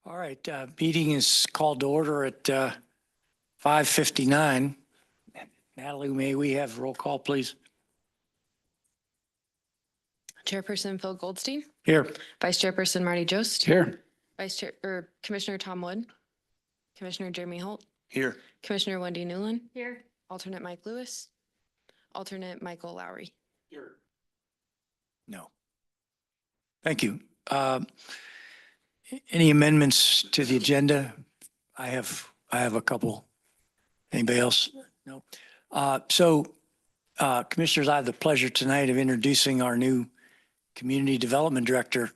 All right, meeting is called to order at 5:59. Natalie, may we have roll call, please? Chairperson Phil Goldstein, Here. Vice Chairperson Marty Jost, Here. Commissioner Tom Wood, Commissioner Jeremy Holt, Here. Commissioner Wendy Newland, here, alternate Mike Lewis, alternate Michael Lowry. Here. No. Thank you. Any amendments to the agenda? I have a couple. Anybody else? No. Commissioners, I have the pleasure tonight of introducing our new Community Development Director,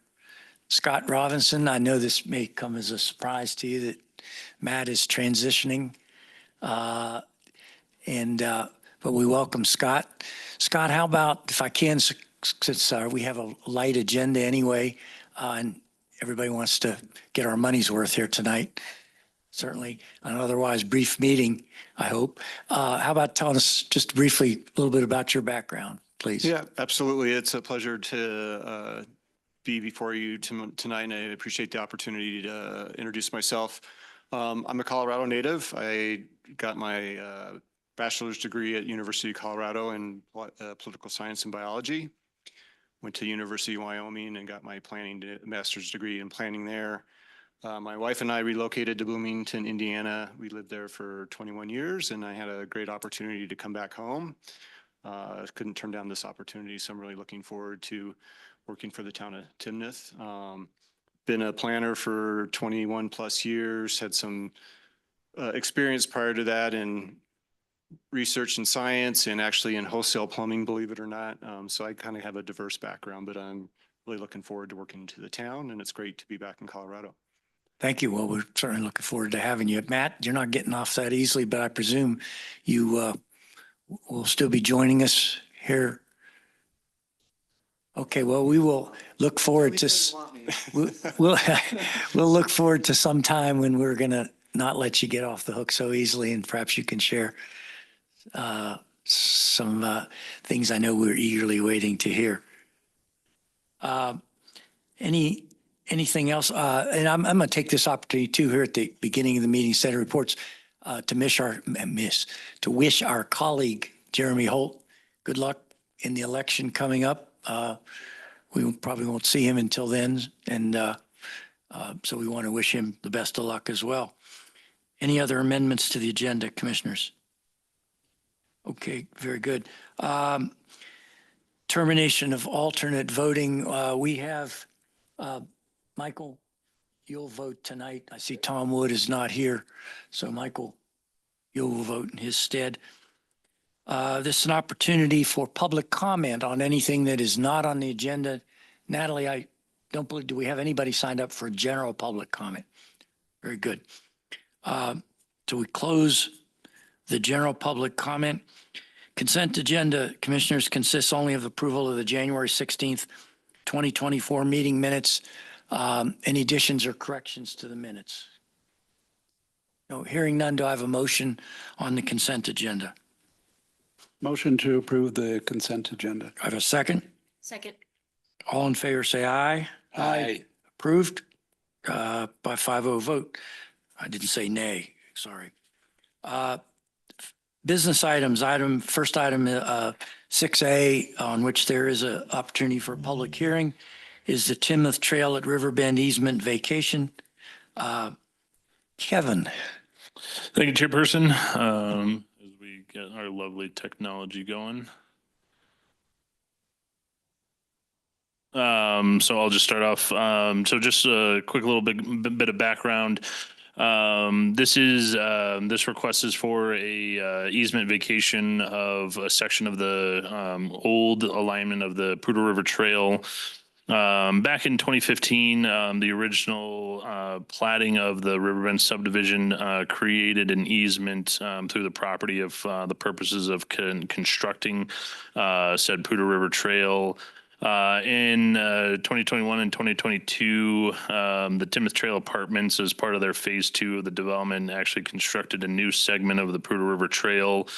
Scott Robinson. I know this may come as a surprise to you that Matt is transitioning, but we welcome Scott. Scott, how about if I can, since we have a light agenda anyway, and everybody wants to get our money's worth here tonight, certainly an otherwise brief meeting, I hope. How about telling us just briefly a little bit about your background, please? Yeah, absolutely. It's a pleasure to be before you tonight, and I appreciate the opportunity to introduce myself. I'm a Colorado native. I got my bachelor's degree at University of Colorado in political science and biology. Went to University of Wyoming and got my master's degree in planning there. My wife and I relocated to Bloomington, Indiana. We lived there for 21 years, and I had a great opportunity to come back home. Couldn't turn down this opportunity, so I'm really looking forward to working for the town of Timnath. Been a planner for 21 plus years, had some experience prior to that in research and science and actually in wholesale plumbing, believe it or not. So I kind of have a diverse background, but I'm really looking forward to working to the town, and it's great to be back in Colorado. Thank you. Well, we're certainly looking forward to having you. Matt, you're not getting off that easily, but I presume you will still be joining us here. Okay, well, we will look forward to we'll look forward to some time when we're going to not let you get off the hook so easily, and perhaps you can share some things I know we're eagerly waiting to hear. Anything else? And I'm going to take this opportunity too here at the beginning of the meeting, set of reports, to wish our colleague Jeremy Holt good luck in the election coming up. We probably won't see him until then, and so we want to wish him the best of luck as well. Any other amendments to the agenda, commissioners? Okay, very good. Termination of alternate voting. We have Michael, you'll vote tonight. I see Tom Wood is not here, so Michael, you'll vote in his stead. This is an opportunity for public comment on anything that is not on the agenda. Natalie, I don't believe, do we have anybody signed up for general public comment? Very good. So we close the general public comment. Consent agenda, commissioners, consists only of approval of the January 16th, 2024 meeting minutes. Any additions or corrections to the minutes? No, hearing none, do I have a motion on the consent agenda? Motion to approve the consent agenda. I have a second. Second. All in favor, say aye. Aye. Approved by 5-0 vote. I didn't say nay, sorry. Business items, first item 6A, on which there is an opportunity for a public hearing, is the Timnath Trail at Riverbend easement vacation. Kevin. Thank you, Chairperson. As we get our lovely technology going. So I'll just start off. So just a quick little bit of background. This request is for a easement vacation of a section of the old alignment of the Poudre River Trail. Back in 2015, the original platting of the Riverbend subdivision created an easement through the property of the purposes of constructing said Poudre River Trail. In 2021 and 2022, the Timnath Trail Apartments, as part of their phase 2 of the development, actually constructed a new segment of the Poudre River Trail,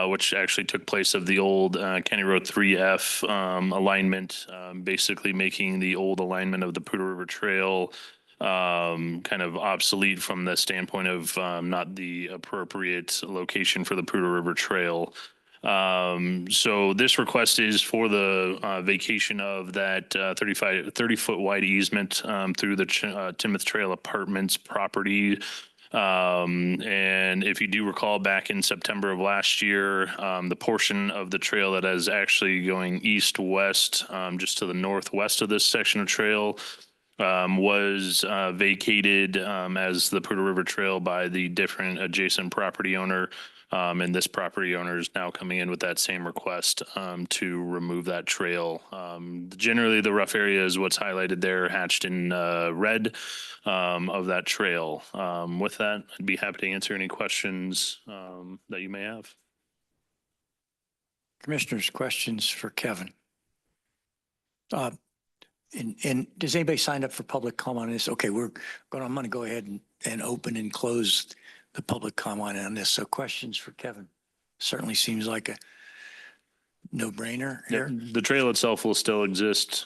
which actually took place of the old County Road 3F alignment, basically making the old alignment of the Poudre River Trail kind of obsolete from the standpoint of not the appropriate location for the Poudre River Trail. So this request is for the vacation of that 30-foot wide easement through the Timnath Trail Apartments property. And if you do recall, back in September of last year, the portion of the trail that is actually going east-west, just to the northwest of this section of trail, was vacated as the Poudre River Trail by the different adjacent property owner. And this property owner is now coming in with that same request to remove that trail. Generally, the rough area is what's highlighted there, hatched in red of that trail. With that, I'd be happy to answer any questions that you may have. Commissioners, questions for Kevin? And does anybody sign up for public comment on this? Okay, I'm going to go ahead and open and close the public comment on this. So questions for Kevin? Certainly seems like a no-brainer here. The trail itself will still exist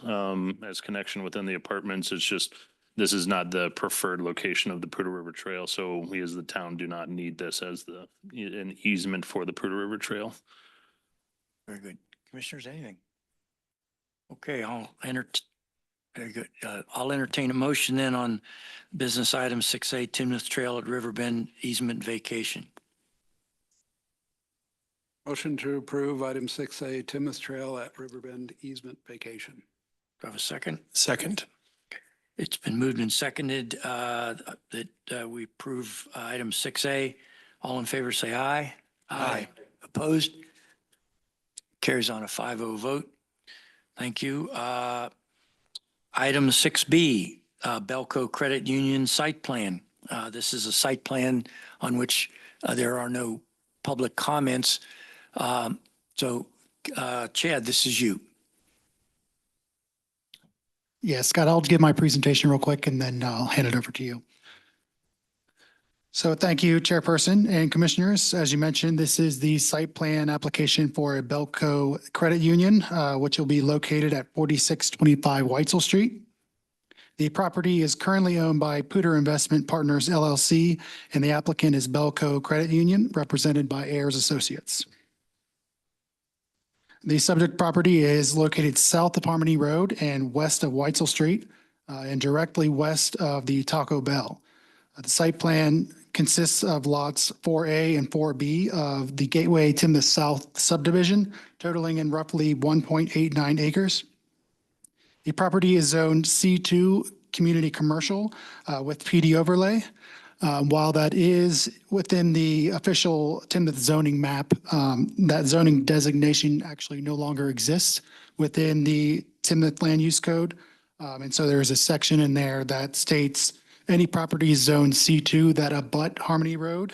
as connection within the apartments. It's just, this is not the preferred location of the Poudre River Trail. So we as the town do not need this as an easement for the Poudre River Trail. Very good. Commissioners, anything? Okay, very good. I'll entertain a motion then on business item 6A, Timnath Trail at Riverbend easement vacation. Motion to approve item 6A, Timnath Trail at Riverbend easement vacation. Do I have a second? Second. It's been moved and seconded that we approve item 6A. All in favor, say aye. Aye. Opposed? Carries on a 5-0 vote. Thank you. Item 6B, Belco Credit Union site plan. This is a site plan on which there are no public comments. So Chad, this is you. Yeah, Scott, I'll give my presentation real quick and then I'll hand it over to you. So thank you, Chairperson and Commissioners. As you mentioned, this is the site plan application for a Belco Credit Union, which will be located at 4625 Weitzel Street. The property is currently owned by Poudre Investment Partners LLC, and the applicant is Belco Credit Union, represented by Ayers Associates. The subject property is located south of Harmony Road and west of Weitzel Street, and directly west of the Taco Bell. The site plan consists of lots 4A and 4B of the Gateway Timnath South subdivision, totaling in roughly 1.89 acres. The property is zoned C2 community commercial with PD overlay. While that is within the official Timnath zoning map, that zoning designation actually no longer exists within the Timnath Land Use Code. And so there is a section in there that states any properties zoned C2 that abut Harmony Road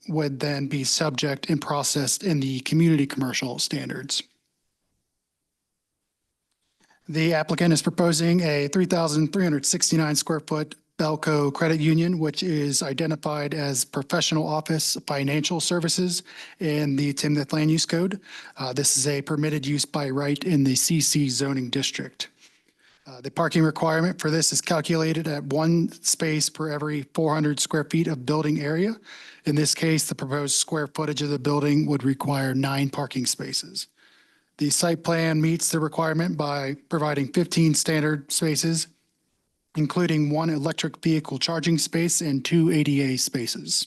would then be subject and processed in the community commercial standards. The applicant is proposing a 3,369 square foot Belco Credit Union, which is identified as professional office financial services in the Timnath Land Use Code. This is a permitted use by right in the CC zoning district. The parking requirement for this is calculated at 1 space per every 400 square feet of building area. In this case, the proposed square footage of the building would require 9 parking spaces. The site plan meets the requirement by providing 15 standard spaces, including 1 electric vehicle charging space and 2 ADA spaces.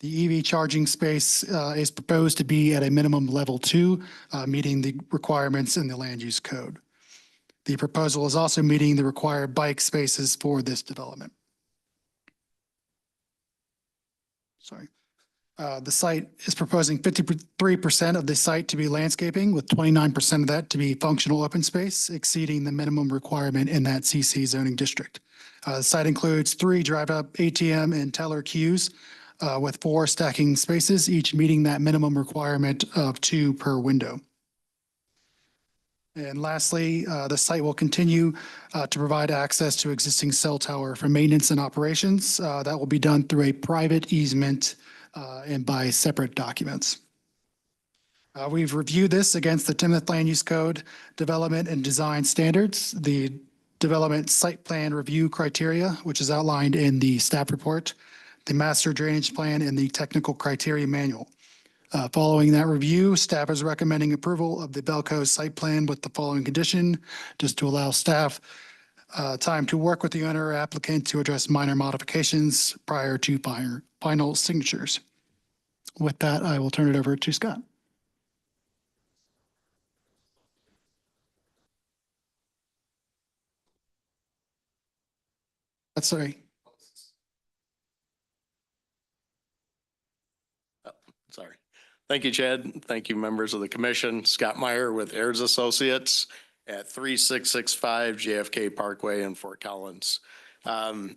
The EV charging space is proposed to be at a minimum level 2, meeting the requirements in the land use code. The proposal is also meeting the required bike spaces for this development. Sorry. The site is proposing 53% of the site to be landscaping, with 29% of that to be functional open space, exceeding the minimum requirement in that CC zoning district. The site includes 3 drive-up ATM and teller queues with 4 stacking spaces, each meeting that minimum requirement of 2 per window. And lastly, the site will continue to provide access to existing cell tower for maintenance and operations. That will be done through a private easement and by separate documents. We've reviewed this against the Timnath Land Use Code development and design standards. The development site plan review criteria, which is outlined in the staff report, the master drainage plan, and the technical criteria manual. Following that review, staff is recommending approval of the Belco site plan with the following condition, just to allow staff time to work with the owner applicant to address minor modifications prior to final signatures. With that, I will turn it over to Scott. Sorry. Sorry. Thank you, Chad. Thank you, members of the commission. Scott Meyer with Ayers Associates at 3665 JFK Parkway in Fort Collins. Chad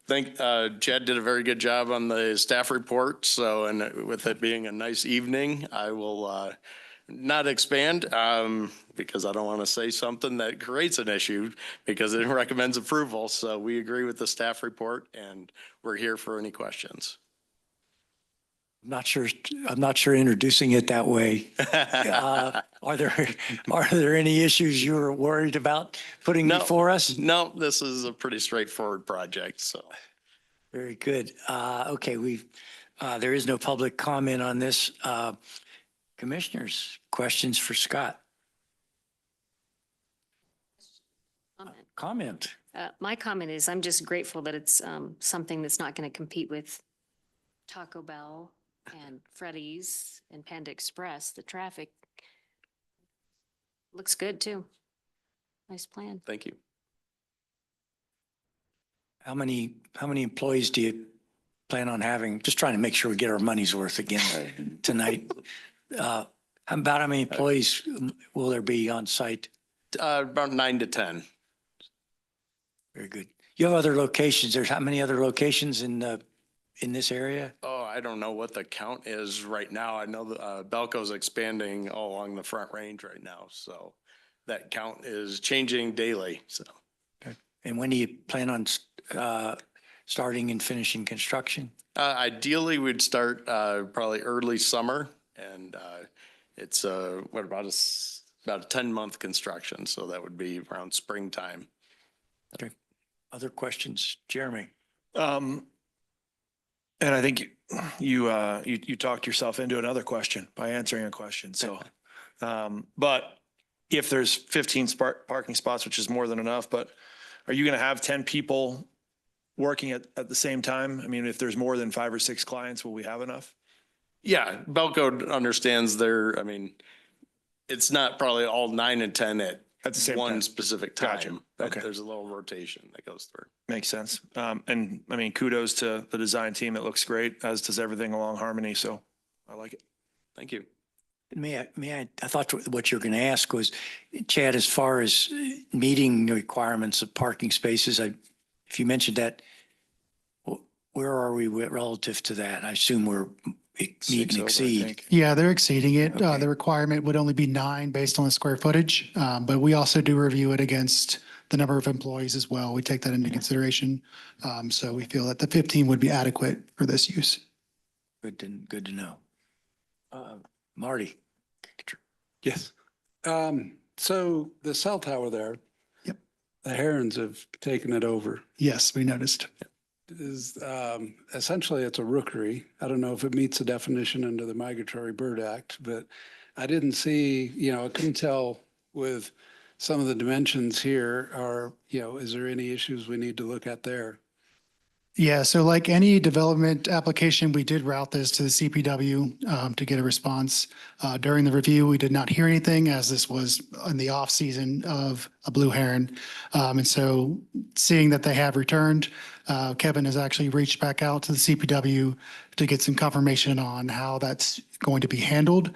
did a very good job on the staff report. So, and with it being a nice evening, I will not expand because I don't want to say something that creates an issue because it recommends approval. So we agree with the staff report and we're here for any questions. I'm not sure introducing it that way. Are there any issues you're worried about putting No. before us? No, this is a pretty straightforward project, so. Very good. Okay, there is no public comment on this. Commissioners, questions for Scott? Comment. My comment is I'm just grateful that it's something that's not going to compete with Taco Bell and Freddy's and Panda Express. The traffic looks good too. Nice plan. Thank you. How many employees do you plan on having? Just trying to make sure we get our money's worth again tonight. About how many employees will there be on site? About 9 to 10. Very good. You have other locations. There's how many other locations in this area? Oh, I don't know what the count is right now. I know Belco's expanding all along the Front Range right now. So that count is changing daily. So. Okay. And when do you plan on starting and finishing construction? Ideally, we'd start probably early summer, and it's about a 10-month construction, so that would be around springtime. Okay. Other questions, Jeremy? And I think you talked yourself into another question by answering a question. So, but if there's 15 parking spots, which is more than enough, but are you going to have 10 people working at the same time? I mean, if there's more than 5 or 6 clients, will we have enough? Yeah, Belco understands it's not probably all 9 and 10 at At the same one time. specific Gotcha. time. But Okay. There's a little rotation that goes through. Makes sense. And I mean, kudos to the design team. It looks great, as does everything along Harmony. So I like it. Thank you. I thought what you were going to ask was, Chad, as far as meeting the requirements of parking spaces, if you mentioned that, where are we relative to that? I assume we're meet 6 and over, I exceed. think. Yeah, they're exceeding it. Okay. The requirement would only be 9 based on the square footage. But we also do review it against the number of employees as well. We take that into consideration. So we feel that the 15 would be adequate for this use. Good to know. Marty? Yes. So the cell tower there. Yep. The Herons have taken it over. Yes, we noticed. Is essentially it's a rookery. I don't know if it meets the definition under the Migratory Bird Act, but I didn't see, I couldn't tell with some of the dimensions here is there any issues we need to look at there? Yeah, so like any development application, we did route this to the CPW to get a response. During the review, we did not hear anything as this was in the off season of a blue heron. And so seeing that they have returned, Kevin has actually reached back out to the CPW to get some confirmation on how that's going to be handled.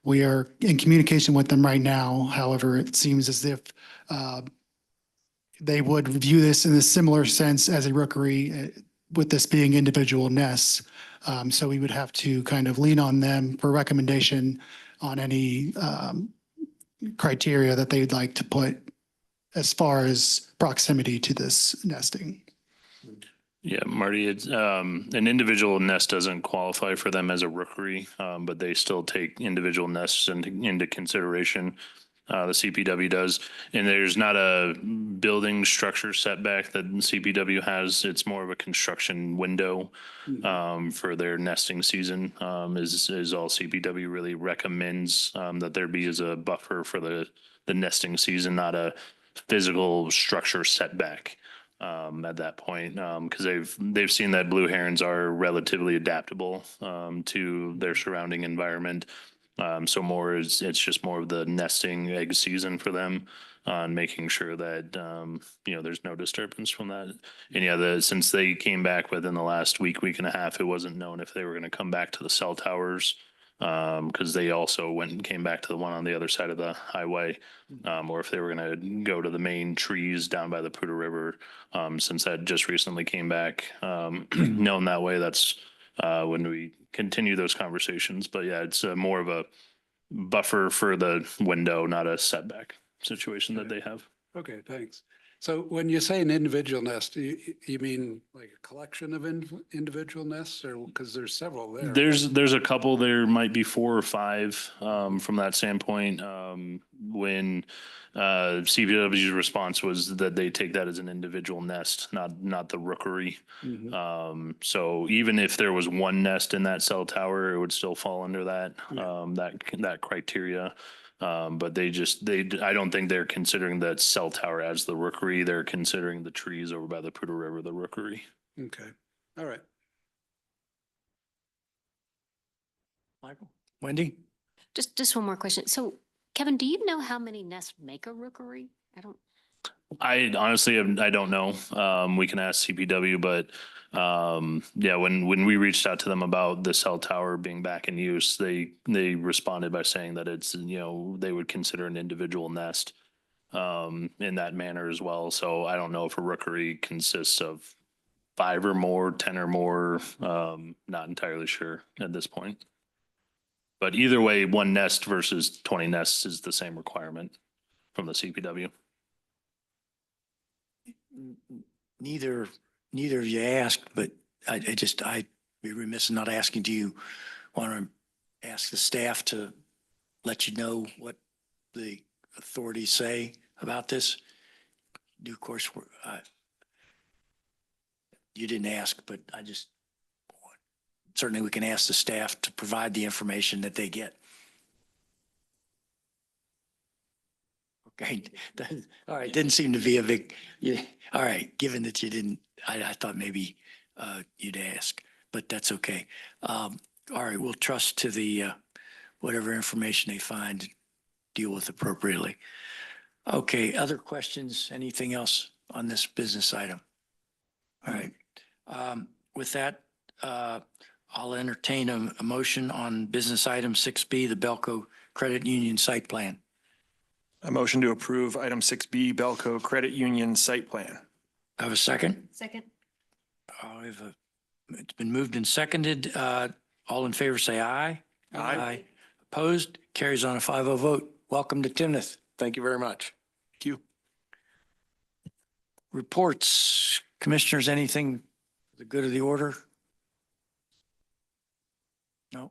We are in communication with them right now. However, it seems as if they would view this in a similar sense as a rookery, with this being individual nests. So we would have to kind of lean on them for recommendation on any criteria that they'd like to put as far as proximity to this nesting. Yeah, Marty, it's, an individual nest doesn't qualify for them as a rookery, but they still take individual nests into consideration. The CPW does, and there's not a building structure setback that CPW has. It's more of a construction window for their nesting season. Is all CPW really recommends that there be as a buffer for the nesting season, not a physical structure setback at that point, because they've seen that blue herons are relatively adaptable to their surrounding environment. So it's just more of the nesting egg season for them on making sure that, there's no disturbance from that. And yeah, since they came back within the last week and a half, it wasn't known if they were going to come back to the cell towers. Because they also went and came back to the one on the other side of the highway, or if they were going to go to the main trees down by the Poudre River, since that just recently came back. Known that way, that's when we continue those conversations. But yeah, it's more of a buffer for the window, not a setback situation that they have. Okay, thanks. So when you say an individual nest, you mean like a collection of individual nests, or because there's several there? There's a couple. There might be 4 or 5 from that standpoint. When CPW's response was that they take that as an individual nest, not the rookery. So even if there was one nest in that cell tower, it would still fall under that that criteria. But I don't think they're considering that cell tower as the rookery. They're considering the trees over by the Poudre River the rookery. Okay, all right. Michael? Wendy? Just one more question. So Kevin, do you know how many nests make a rookery? I honestly, I don't know. We can ask CPW, but yeah, when we reached out to them about the cell tower being back in use, they responded by saying that it's, they would consider an individual nest in that manner as well. So I don't know if a rookery consists of 5 or more, 10 or more. Not entirely sure at this point. But either way, 1 nest versus 20 nests is the same requirement from the CPW. Neither of you asked, but I'd be remiss in not asking, do you want to ask the staff to let you know what the authorities say about this? Of course, you didn't ask, but certainly we can ask the staff to provide the information that they get. Okay. All right. Didn't seem to be a big, yeah. All right. Given that you didn't, I thought maybe you'd ask, but that's okay. All right. We'll trust to the whatever information they find, deal with appropriately. Okay. Other questions? Anything else on this business item? All right. With that, I'll entertain a motion on business item 6B, the Belco Credit Union Site Plan. A motion to approve item 6B, Belco Credit Union Site Plan. I have a second. Second. It's been moved and seconded. All in favor, say aye. Aye. Opposed? Carries on a 5-0 vote. Welcome to Timnath. Thank you very much. Thank you. Reports. Commissioners, anything for the good of the order? No.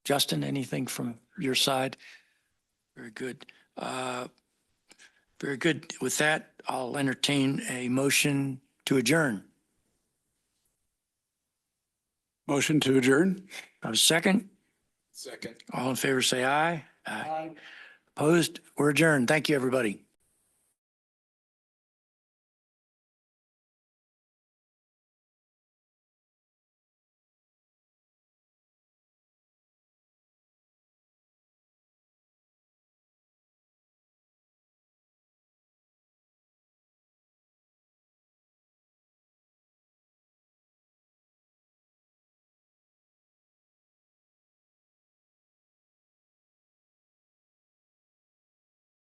Justin, anything from your side? Very good. Very good. With that, I'll entertain a motion to adjourn. Motion to adjourn? I have a second. Second. All in favor, say aye. Aye. Opposed? We're adjourned. Thank you, everybody.